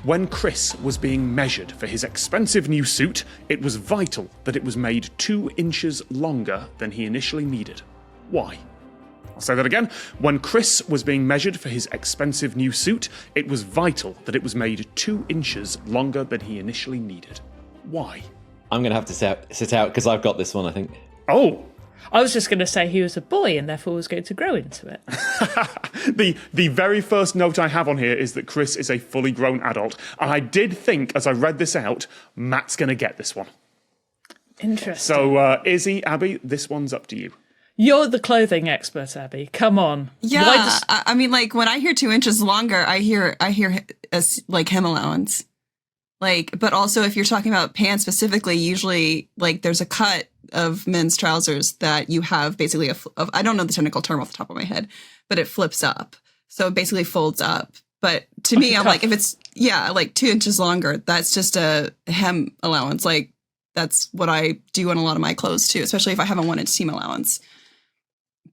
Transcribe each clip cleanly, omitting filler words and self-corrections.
When Chris was being measured for his expensive new suit, it was vital that it was made 2 inches longer than he initially needed. Why? I'll say that again. When Chris was being measured for his expensive new suit, it was vital that it was made 2 inches longer than he initially needed. Why? I'm going to have to sit out because I've got this one, I think. Oh! I was just going to say he was a boy and therefore was going to grow into it. The very first note I have on here is that Chris is a fully grown adult. And I did think, as I read this out, Matt's going to get this one. Interesting. So, Izzy, Abby, this one's up to you. You're the clothing expert, Abby. Come on. Yeah, I mean, like, when I hear 2 inches longer, I hear like hem allowance. Like, but also if you're talking about pants specifically, usually, like, there's a cut of men's trousers that you have basically I don't know the technical term off the top of my head, but it flips up. So it basically folds up. But to me, I'm like, if it's, like 2 inches longer, that's just a hem allowance. Like, that's what I do on a lot of my clothes too, especially if I haven't wanted seam allowance.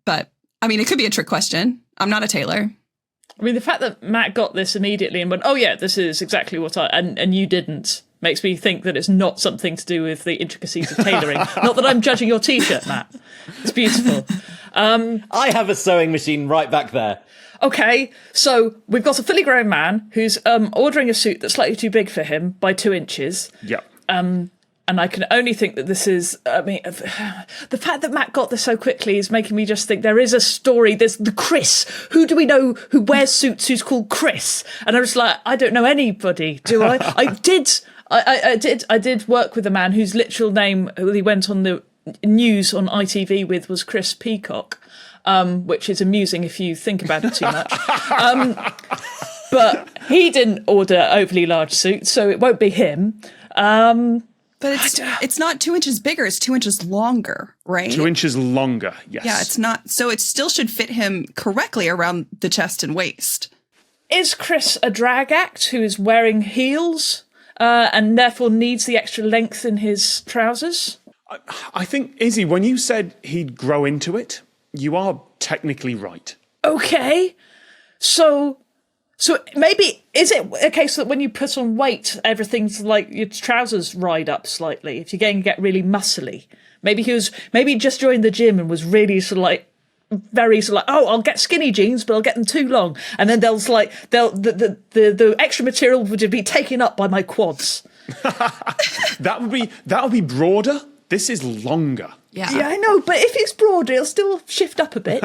But, I mean, it could be a trick question. I'm not a tailor. I mean, the fact that Matt got this immediately and went, oh yeah, this is exactly what and you didn't, makes me think that it's not something to do with the intricacies of tailoring. Not that I'm judging your T-shirt, Matt. It's beautiful. I have a sewing machine right back there. Okay, so we've got a fully grown man who's ordering a suit that's slightly too big for him by 2 inches. Yep. And I can only think that this is, I mean, the fact that Matt got this so quickly is making me just think there is a story. There's the Chris. Who do we know who wears suits who's called Chris? And I was like, I don't know anybody, do I? I did work with a man whose literal name, who he went on the news on ITV with, was Chris Peacock, which is amusing if you think about it too much. But he didn't order overly large suits, so it won't be him. But it's not 2 inches bigger, it's 2 inches longer, right? 2 inches longer, yes. Yeah, it's not, so it still should fit him correctly around the chest and waist. Is Chris a drag act who is wearing heels and therefore needs the extra length in his trousers? I think, Izzy, when you said he'd grow into it, you are technically right. Okay, so maybe, is it a case that when you put on weight, everything's like your trousers ride up slightly if you're going to get really muscly? Maybe he just joined the gym and was really sort of like, very sort of like, oh, I'll get skinny jeans, but I'll get them too long. And then the extra material would be taken up by my quads. That would be broader. This is longer. Yeah, I know, but if it's broader, it'll still shift up a bit.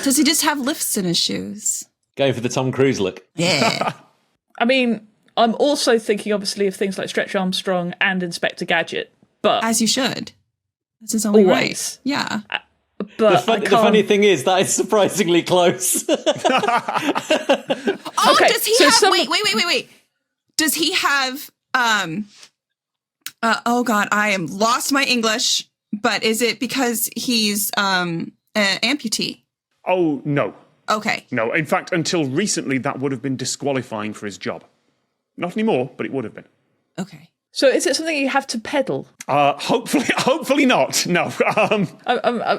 Does he just have lifts in his shoes? Going for the Tom Cruise look. Yeah. I mean, I'm also thinking, obviously, of things like Stretch Armstrong and Inspector Gadget, but... As you should. That's his only always. Right. Yeah. But the funny thing is, that is surprisingly close. Does he have... Wait. Does he have... oh, God, I am lost my English, but is it because he's an amputee? Oh, no. Okay. No, in fact, until recently, that would have been disqualifying for his job. Not anymore, but it would have been. Okay. So is it something you have to pedal? Hopefully not. No.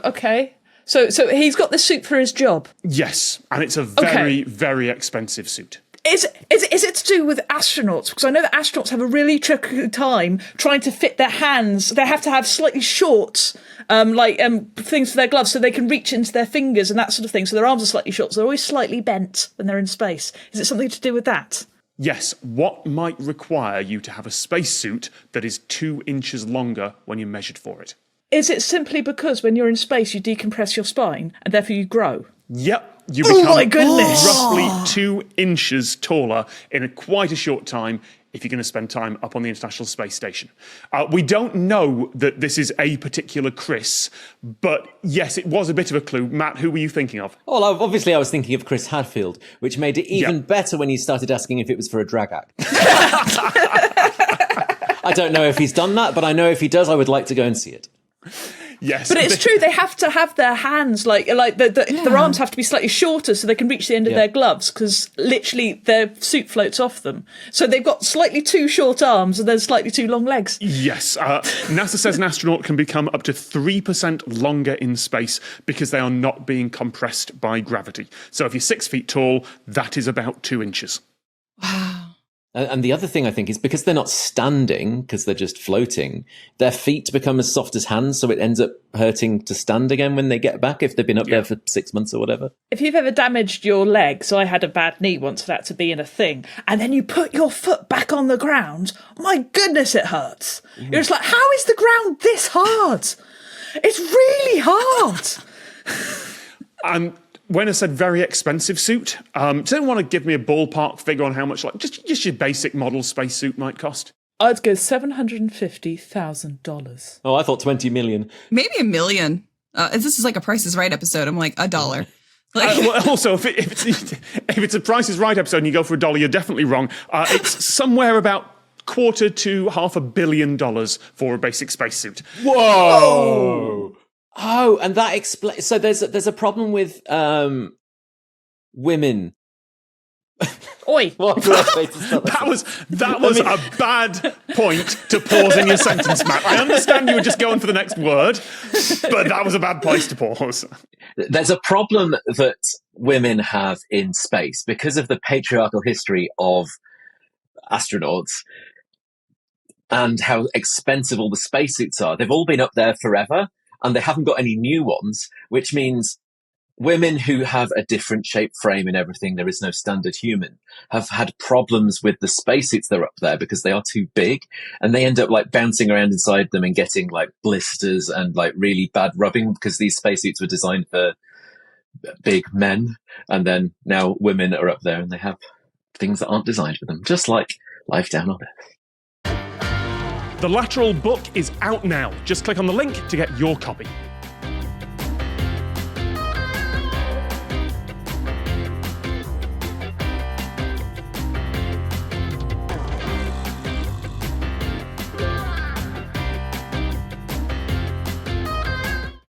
Okay. So he's got the suit for his job? Yes, and it's a very, very expensive suit. Is it to do with astronauts? Because I know that astronauts have a really tricky time trying to fit their hands. They have to have slightly short, things for their gloves so they can reach into their fingers and that sort of thing. So their arms are slightly short, so they're always slightly bent when they're in space. Is it something to do with that? Yes. What might require you to have a spacesuit that is 2 inches longer when you're measured for it? Is it simply because when you're in space you decompress your spine and therefore you grow? Yep. You become my goodness. roughly 2 inches taller in quite a short time if you're going to spend time up on the International Space Station. We don't know that this is a particular Chris, but yes, it was a bit of a clue. Matt, who were you thinking of? Well, obviously I was thinking of Chris Hadfield, which made it even better when you started asking if it was for a drag act. I don't know if he's done that, but I know if he does, I would like to go and see it. Yes, but it's true. They have to have their hands their arms have to be slightly shorter so they can reach the end of their gloves because literally their suit floats off them. So they've got slightly too short arms and then slightly too long legs. Yes, NASA says an astronaut can become up to 3% longer in space because they are not being compressed by gravity. So if you're 6 feet tall, that is about 2 inches. Wow. And the other thing I think is because they're not standing, because they're just floating, their feet become as soft as hands, so it ends up hurting to stand again when they get back if they've been up there for 6 months or whatever. If you've ever damaged your leg, so I had a bad knee once for that to be in a thing, and then you put your foot back on the ground, my goodness, it hurts. You're just like, how is the ground this hard? It's really hard. And when I said very expensive suit, does anyone want to give me a ballpark figure on how much, like, just your basic model spacesuit might cost? I'd go $750,000. Oh, I thought 20 million. Maybe $1 million. This is like a Price is Right episode. I'm like, $1. Like, Well, also, if it's a Price is Right episode and you go for $1, you're definitely wrong. It's somewhere about $250 to $500 million for a basic spacesuit. Whoa! Oh, and that explains. So there's a problem with women. Oi! That was a bad point to pause in your sentence, Matt. I understand you were just going for the next word, but that was a bad place to pause. There's a problem that women have in space because of the patriarchal history of astronauts and how expensive all the spacesuits are. They've all been up there forever, and they haven't got any new ones, which means women who have a different shaped frame and everything, there is no standard human, have had problems with the spacesuits that are up there because they are too big, and they end up like bouncing around inside them and getting like blisters and like really bad rubbing because these spacesuits were designed for big men, and then now women are up there and they have things that aren't designed for them, just like life down on Earth. The Lateral book is out now. Just click on the link to get your copy.